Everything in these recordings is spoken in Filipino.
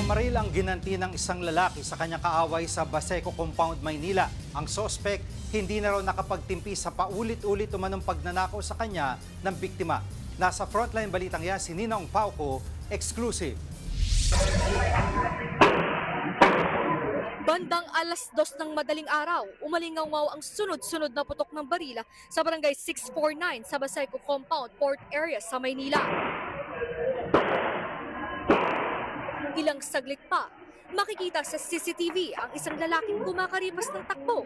Pamamaril ang ginanti ng isang lalaki sa kanyang kaaway sa Baseco Compound, Maynila. Ang sospek hindi na raw nakapagtimpi sa paulit-ulit umanong pagnanakaw sa kanya ng biktima. Nasa frontline balitang yan si Ninong Pauco, exclusive. Bandang 2:00 ng madaling araw, umalingaw-ngaw ang sunod-sunod na putok ng barila sa barangay 649 sa Baseco Compound, Port Area sa Maynila. Ilang saglit pa, makikita sa CCTV ang isang lalaking kumakaripas ng takbo.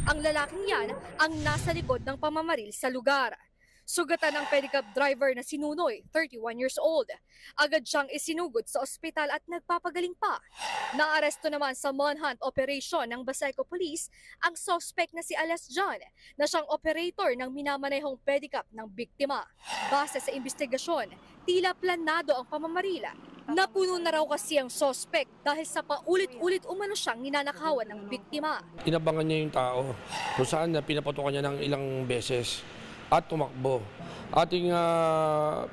Ang lalaking yan ang nasa likod ng pamamaril sa lugar. Sugatan ng pedicab driver na si Nunoy, 31 years old. Agad siyang isinugod sa ospital at nagpapagaling pa. Naaresto naman sa manhunt operation ng Baseco Police ang suspect na si Alas John na siyang operator ng minamanehong pedicab ng biktima. Base sa investigasyon, tila planado ang pamamarila. Napuno na raw kasi ang suspect dahil sa paulit-ulit umano siyang ninanakawan ng biktima. Inabangan niya yung tao kung saan na pinapatukan niya ng ilang beses at tumakbo. Ating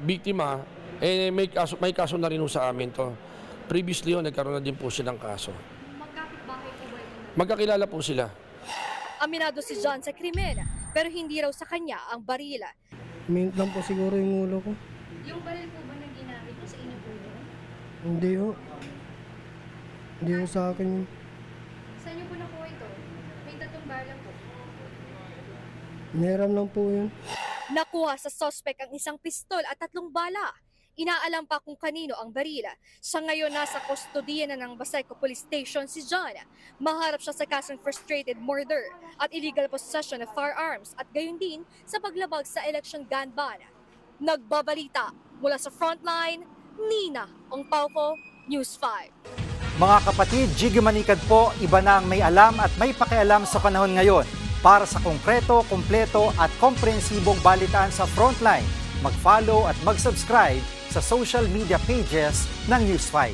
biktima, may kaso na rin sa amin to. Previously nagkaroon na din po siya ng kaso. Magkapit-bahay po ba yun? Magkakilala po sila. Aminado si John sa krimen, pero hindi raw sa kanya ang barila. Mint lang po siguro yung ulo ko. Yung baril po ba na ginamit mo sa inyo po yun? Hindi ho. Hindi ho sa akin yun. Saan niyo po nakuha ito? May tatlong bala po. Meron lang po yun. Nakuha sa suspect ang isang pistol at 3 bala. Inaalam pa kung kanino ang barila. Sa ngayon nasa kustodiya na ng Baseco Police Station si John. Maharap siya sa kasong frustrated murder at illegal possession of firearms at gayon din sa paglabag sa election gun ban. Nagbabalita mula sa frontline, Nina Pauco, News 5. Mga kapatid, Jiggy Manikad po, iba na ang may alam at may pakialam sa panahon ngayon. Para sa konkreto, kumpleto at komprehensibong balitaan sa Frontline, mag-follow at mag-subscribe sa social media pages ng News 5.